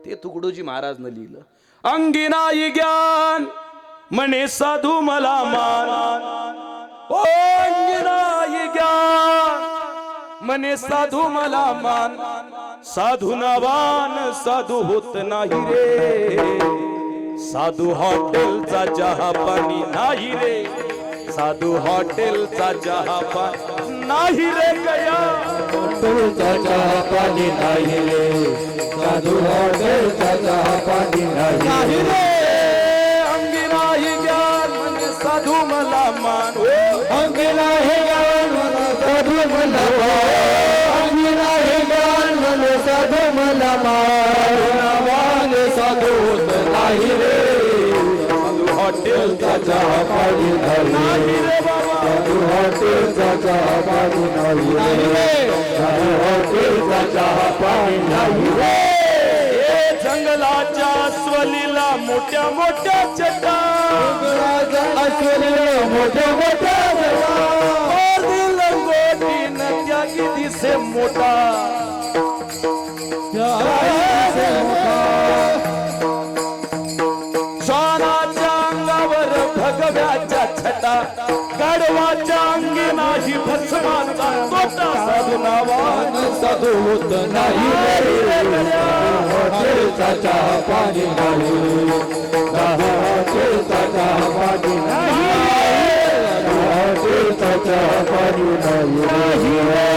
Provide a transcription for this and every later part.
ते तुकडोजी महाराज न लिहिलं. अंगी नाही ज्ञान म्हणे साधू मला मान, ओ अंगी नाही ज्ञान म्हणे साधू मला मान, साधू नावान साधू होत नाही रे, साधू हॉटेलचा चहा पाणी नाही रे, साधू हॉटेलचा चहा पाणी नाही रे गया, हॉटेलचा चहा पाणी नाही रे, साधू हॉटेलचा चहा पाणी नाही रे. अंगी नाही ज्ञान म्हणजे साधू मला मान, अंगी नाही ज्ञान मला साधू मला मान, अंगी नाही ज्ञान मला साधू मला मान, साधू होत नाही रे, साधू हॉटेलचा चहा पाणी नाही रे बाबा, साधू हॉटेलचा चहा पाणी नाही रे, साधू हॉटेलचा चहा पाणी नाही रे. जंगलाच्या स्वलीला मोठ्या मोठ्या चटा, अस्वलीला मोठ्या मोठ्या लंगोटी नद्या किती से मोठा, श्वानाच्या अंगावर भगव्याच्या छटा, गाढवाच्या अंगी नाही भस्माचा तोटा, साधू नावान साधू होत नाही रे, हॉटेलचा चहा पाणी नाही, हॉटेलचा चहा पाणी नाही, हॉटेलचा चहा पाणी नाही रे.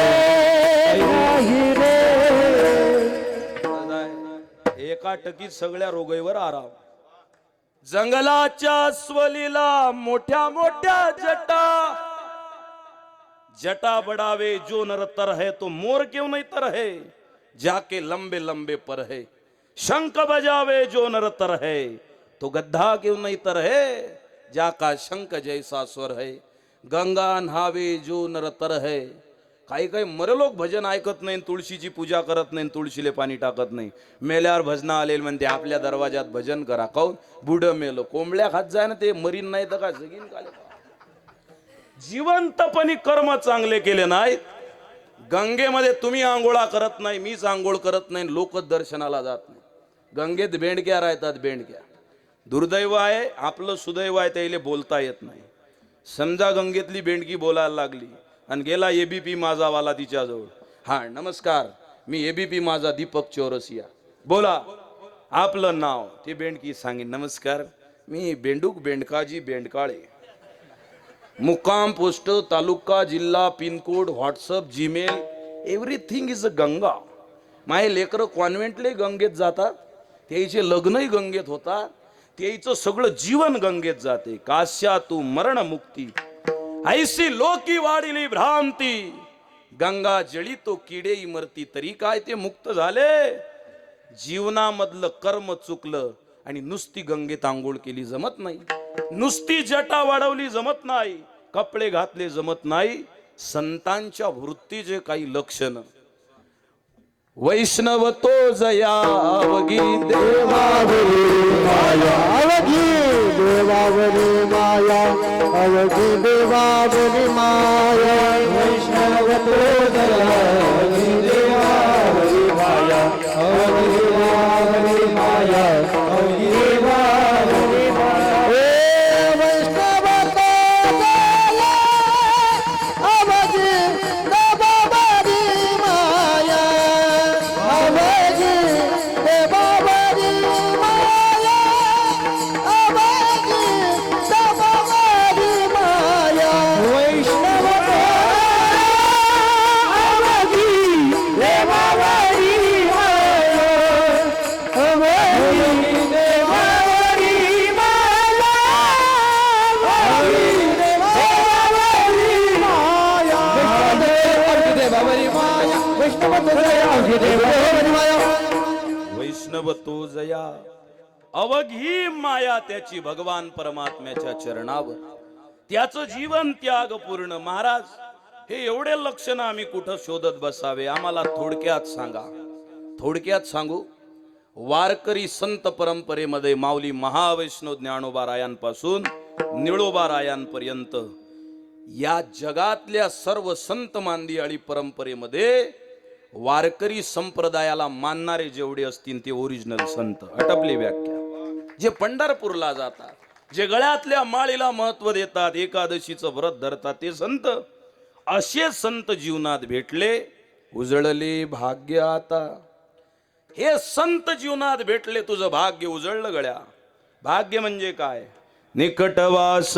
एका टकीत सगळ्या रोगीवर आराम. जंगलाच्या स्वलीला मोठ्या मोठ्या जटा, जटा बढ़ावे जो नर तर है तो मोर क्यों नहीं तर है, जाके लंबे लंबे पर है, शंख बजावे जो नर तर है तो गद्दा क्यों नहीं तर है, जाका शंख जैसा स्वर है, गंगा नहावे जो नर तर है. काही काही मरे लोक भजन ऐकत नाही, तुळशीची पूजा करत नाही, तुळशीले पाणी टाकत नाही, मेल्यावर भजन आलेल म्हणते आपल्या दरवाजात भजन करा. काऊन बुड मेलो, कोंबड्या खात जाय ना ते मरीन नाही तर का जगीन काले. जिवंतपणी कर्म चांगले केले नाहीत. गंगेमध्ये तुम्ही आंघोळा करत नाही, मीच आंघोळ करत नाही, लोक दर्शनाला जात नाही. गंगेत बेंडक्या राहतात, बेंडक्या. दुर्दैव आहे, आपलं सुदैव आहे, त्याला बोलता येत नाही. समजा गंगेतली बेंडकी बोलायला लागली आणि गेला एबीपी माझावाला तिच्याजवळ, हा नमस्कार मी एबीपी माझा दीपक चौरसिया, बोला आपलं नाव. ते बेंडकी सांगेन नमस्कार मी बेंडूक बेंडकाजी बेंडकाळे, मुक्काम पोस्ट तालुका जिल्हा pin code WhatsApp Gmail everything is a Ganga. माय लेकरं कॉन्व्हेंटले गंगेत जातात, त्याचे लग्नही गंगेत होतात, त्याचं सगळं जीवन गंगेत जाते. काश्या तू मरण मुक्ती ऐसी लोकी वाढिली भ्रांती, गंगा जळी तो किडे मरती, तरी काय ते मुक्त झाले. जीवनामधलं कर्म चुकलं आणि नुसती गंगेत आंघोळ केली जमत नाही, नुसती जटा वाढवली जमत नाही, कपडे घातले जमत नाही. संतांच्या वृत्तीचे काही लक्षण. वैष्णव तो जयावगी देवावरी माया, अवघी देवावरी माया, अवघी देवावरी माया, वैष्णव तो जयावगी देवावरी माया, अवघी देवावरी माया, अवघी देवावरी माया. वैष्णव तो जया अवघी देवावरी माया, अवघी देवावरी माया, अवघी देवावरी माया. वैष्णव अवघी देवावरी माया, अवघी देवावरी माया, अवघी देवावरी माया. देवावरी माया, वैष्णव तो जया अवघी देवावरी माया. वैष्णव तो जया अवघी माया त्याची भगवान परमात्म्याच्या चरणावर, त्याचं जीवन त्याग पूर्ण. महाराज हे एवढे लक्षण आम्ही कुठं शोधत बसावे, आम्हाला थोडक्यात सांगा. थोडक्यात सांगू, वारकरी संत परंपरेमध्ये माऊली महावैष्णव ज्ञानोबा रायांपासून निळोबा रायांपर्यंत या जगातल्या सर्व संत मांदियाळी परंपरेमध्ये वारकरी संप्रदायाला मानणारे जेवढे असतील ते ओरिजिनल संत. आटपली व्याख्या. जे पंढरपूरला जातात, जे गळ्यातल्या माळीला महत्व देतात, एकादशीचं व्रत धरतात, ते संत. असे संत जीवनात भेटले, उजळले भाग्य आता. हे संत जीवनात भेटले, तुझं भाग्य उजळलं गळ्या. भाग्य म्हणजे काय? निकटवास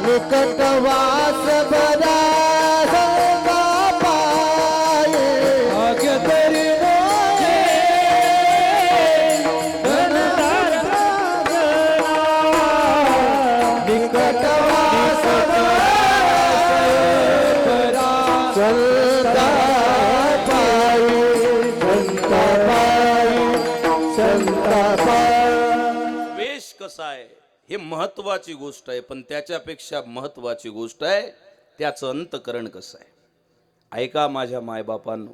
निकटवास बरा वेश कसा आहे हे महत्वाची गोष्ट आहे, पण त्याच्यापेक्षा महत्वाची गोष्ट आहे त्याचं अंतकरण कसं आहे. ऐका माझ्या मायबापांनो,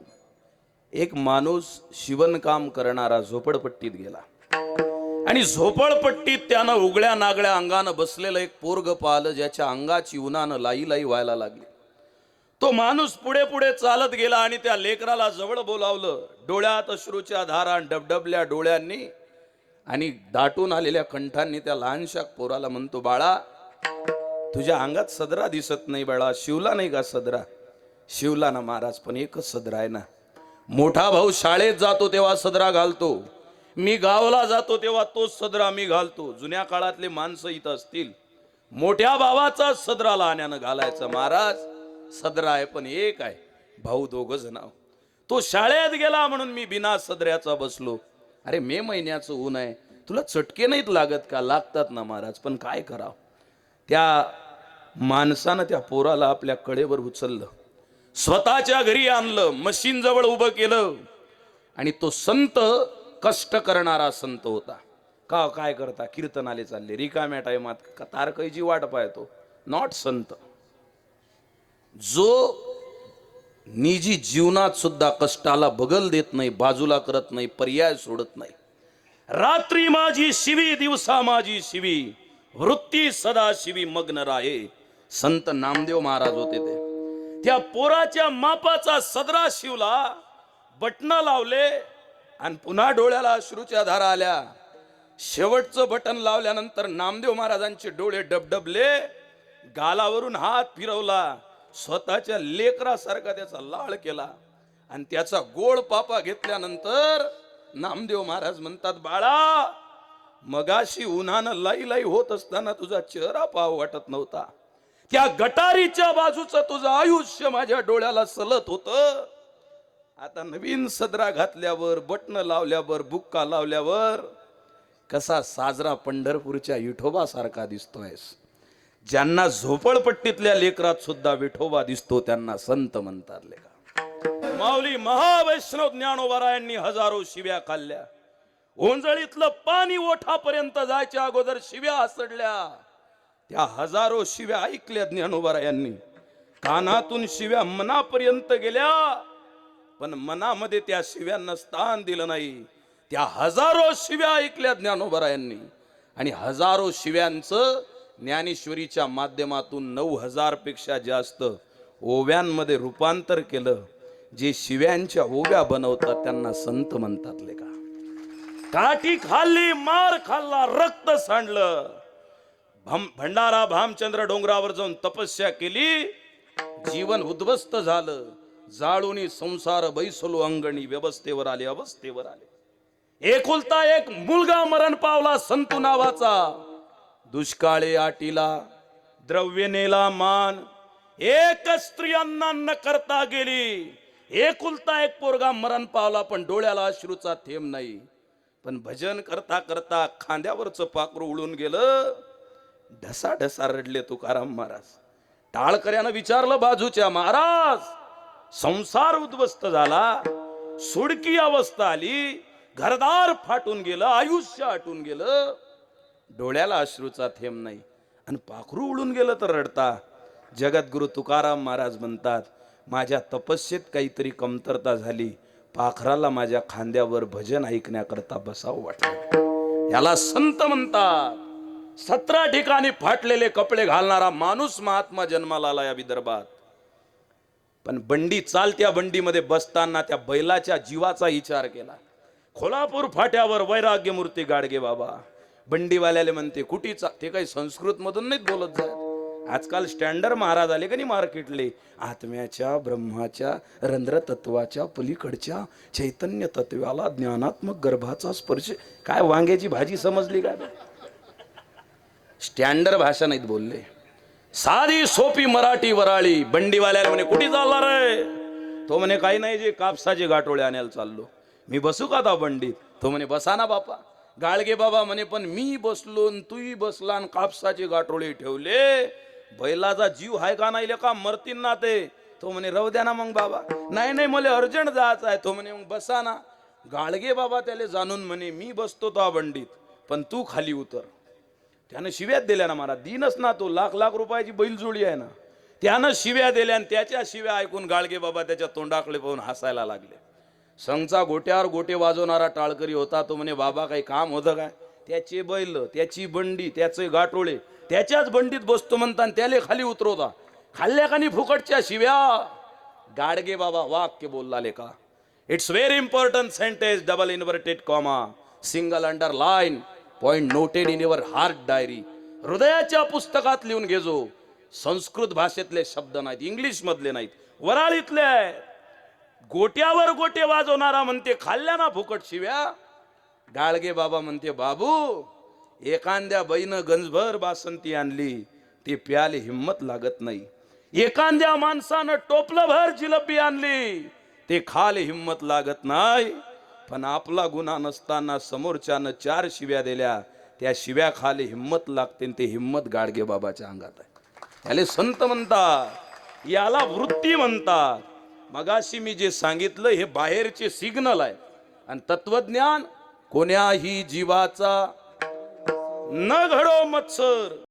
एक माणूस शिवणकाम करणारा झोपडपट्टीत गेला आणि झोपडपट्टीत त्यानं उघड्या नागड्या अंगानं बसलेलं एक पोरग पाहिलं, ज्याच्या अंगाची उन्हानं लाई लाई व्हायला लागली. तो माणूस पुढे पुढे चालत गेला आणि त्या लेकराला जवळ बोलावलं. डोळ्यात अश्रूच्या धारा, डबडबल्या डोळ्यांनी आणि दाटून आलेल्या कंठांनी त्या लहानशा पोराला म्हणतो, बाळा तुझ्या अंगात सदरा दिसत नाही बाळा. शिवला नाही का सदरा? शिवला ना महाराज, पण एकच सदरा आहे ना. मोठा भाऊ शाळेत जातो तेव्हा सदरा घालतो, मी गावाला जातो तेव्हा तोच सदरा मी घालतो. जुन्या काळातले माणसं इथं असतील, मोठ्या भावाचा सदरा लहान्यानं घालायचा. महाराज सदरा आहे पण एक आहे, भाऊ दोघं जण. तो शाळेत गेला म्हणून मी बिना सदऱ्याचा बसलो. अरे मे महिन्याचं ऊन आहे, तुला चटके नाहीत लागत का? लागतात ना महाराज, पण काय करावं. त्या माणसानं त्या पोराला आपल्या कडेवर उचललं, स्वतःच्या घरी आणलं, मशीन जवळ उभं केलं. आणि तो संत कष्ट करणारा संत होता. का काय करता? कीर्तनाले चालले, रिकाम्या टायमात तारकईची वाट पाहतो. नॉट संत. जो निजी जीवनात सुद्धा कष्टाला बगल देत नाही, बाजूला करत नाही, पर्याय सोडत नाही. रात्री माझी शिवी, दिवसा माझी शिवी, वृत्ती सदा शिवी मग्न राहे. संत नामदेव महाराज होते ते. त्या पोराच्या मापाचा सदरा शिवला, बटन लावले आणि पुन्हा डोळ्याला अश्रूच्या धारा आल्या. शेवटचं बटन लावल्यानंतर नामदेव महाराजांचे डोळे डबडबले, गालावरून हात फिरवला, स्वतःच्या लेकरासारखा त्याचा लाळ केला आणि त्याचा गोड पापा घेतल्यानंतर नामदेव महाराज म्हणतात, बाळा मगाशी उन्हानं लाई लाई होत असताना तुझा चेहरा पाव वाटत नव्हता. त्या गटारीच्या बाजूचं तुझं आयुष्य माझ्या डोळ्याला सलत होतं. आता नवीन सदरा घातल्यावर, बटन लावल्यावर, बुक्का लावल्यावर कसा साजरा पंढरपूरच्या विठोबा सारखा दिसतोयस. ज्यांना झोपडपट्टीतल्या लेकरात सुद्धा विठोबा दिसतो त्यांना संत म्हणतात. लेखा माऊली महावैष्णव ज्ञानोबारायांनी हजारो शिव्या खाल्ल्या. ओंजळीतलं पाणी ओठापर्यंत जायच्या अगोदर शिव्या हसडल्या. त्या हजारो शिव्या ऐकल्या ज्ञानोबारायांनी. कानातून शिव्या मनापर्यंत गेल्या, पण मनामध्ये त्या शिव्यांना स्थान दिलं नाही. त्या हजारो शिव्या ऐकल्या ज्ञानोबारायांनी आणि हजारो शिव्यांचं ज्ञानेश्वरीच्या माध्यमातून 9,000 पेक्षा जास्त ओव्यांमध्ये रूपांतर केलं. जे शिव्यांच्या ओव्या बनवतात त्यांना संत म्हणतात. लेका काठी खाल्ली, मार खाल्ला, रक्त सांडलं, भंडारा भामचंद्र डोंगरावर जाऊन तपस्या केली, जीवन उद्ध्वस्त झालं, जाळूनी संसार बैसलो अंगणी, व्यवस्थेवर आले, अवस्थेवर आले. एकुलता एक मुलगा मरण पावला संतू नावाचा. दुष्काळे आटीला, द्रव्य नेला मान, एक स्त्रियांना न करता गेली. एकुलता एक पोरगा मरण पावला, पण डोळ्याला अश्रूचा थेंब नाही. पण भजन करता करता खांद्यावरचं पाखरू उडून गेलं. ढसा ढसा रडले तुकाराम महाराज. टाळकऱ्यानं विचारलं बाजूच्या, महाराज संसार उद्ध्वस्त झाला, सुडकी अवस्था आली, घरदार फाटून गेलं, आयुष्य आटून गेलं, डोळ्याला अश्रूचा थेंब नाही, आणि पाखरू उडून गेलं तर रडता. जगद्गुरु तुकाराम महाराज म्हणतात, माझ्या तपस्येत काहीतरी कमतरता झाली, पाखराला माझ्या खांद्यावर भजन ऐकण्याकरता बसावं वाटलं. याला संत म्हणतात. 17 ठिकाणी फाटलेले कपडे घालणारा माणूस महात्मा जन्माला आला या विदर्भात. पण बंडी, चालत्या बंडीमध्ये बसताना त्या बैलाच्या जीवाचा विचार केला. कोल्हापूर फाट्यावर वैराग्य मूर्ती गाडगे बाबा. बंडीवाल्याले म्हणते कुटीचा, ते काही संस्कृत मधून नाहीत बोलत जात. आजकाल स्टँडर्ड महाराज आले का नाही मार्केटले, आत्म्याच्या ब्रह्माच्या रंध्र तत्वाच्या पलीकडच्या चैतन्य तत्वाला ज्ञानात्मक गर्भाचा स्पर्श. काय वांग्याची भाजी समजली का? स्टँडर्ड भाषा नाहीत बोलले, साधी सोपी मराठी वराळी. बंडीवाल्याला म्हणे कुठे चालला रे? तो म्हणे काही नाही, जे कापसाचे गाठोळे आणायला चाललो. मी बसू का आता बंडीत? तो म्हणे बसा ना बापा. गाडगे बाबा म्हणे पण मी बसलो तूही बसला आणि कापसाचे गाठोळे ठेवले, बैलाचा जीव हाय का नाही का मरतीन ना ते. तो म्हणे राहू द्या ना मग बाबा. नाही नाही मला अर्जंट जायचं आहे. तो म्हणे मग बसा ना. गाडगे बाबा त्याला जाणून म्हणे मी बसतो तो बंडीत, पण तू खाली उतर. त्यानं शिव्यात दिल्या ना मला, दिनच ना तो, लाख लाख रुपयाची बैलजोडी आहे ना. त्यानं शिव्या दिल्या आणि त्याच्या शिव्या ऐकून गाडगे बाबा त्याच्या तोंडाकडे पाहून हसायला लागले. संघचा गोट्यावर गोटे वाजवणारा टाळकरी होता. तो म्हणे बाबा काही काम होतं काय? त्याचे बैल, त्याची बंडी, त्याचे गाठोळे, त्याच्याच बंडीत बसतो म्हणता त्याले खाली उतरवता. खाल्ल्या का नाही फुकटच्या शिव्या? गाडगे बाबा वाक्य बोलला का? It's very important sentence, double inverted comma, single underline, point noted in your heart diary. हृदयाच्या पुस्तकात लिहून घेजो. संस्कृत भाषेतले शब्द नाहीत, इंग्लिश मधले नाहीत, वराळीतले आहेत. गोट्यावर गोटे वाजवणारा म्हणते खाल्ल्या ना फुकट शिव्या. गाडगे बाबा म्हणते बाबू, एखाद्या बाईनं गंजभर बासंती आणली, ते प्याले हिम्मत लागत नाही. एखाद्या माणसानं टोपलं भर जिलबी आणली, ते खाले हिम्मत लागत नाही. पण आपला गुन्हा नसताना समोरच्यानं 4 शिव्या दिल्या, त्या शिव्या खाली हिम्मत लागते. ते हिम्मत गाडगे बाबाच्या अंगात आहे. याले संत म्हणतात, याला वृत्ती म्हणतात. मगाशी मी जे सांगितलं हे बाहेरचे सिग्नल आहे, आणि तत्वज्ञान कोण्याही जीवाचा न घडो मत्सर.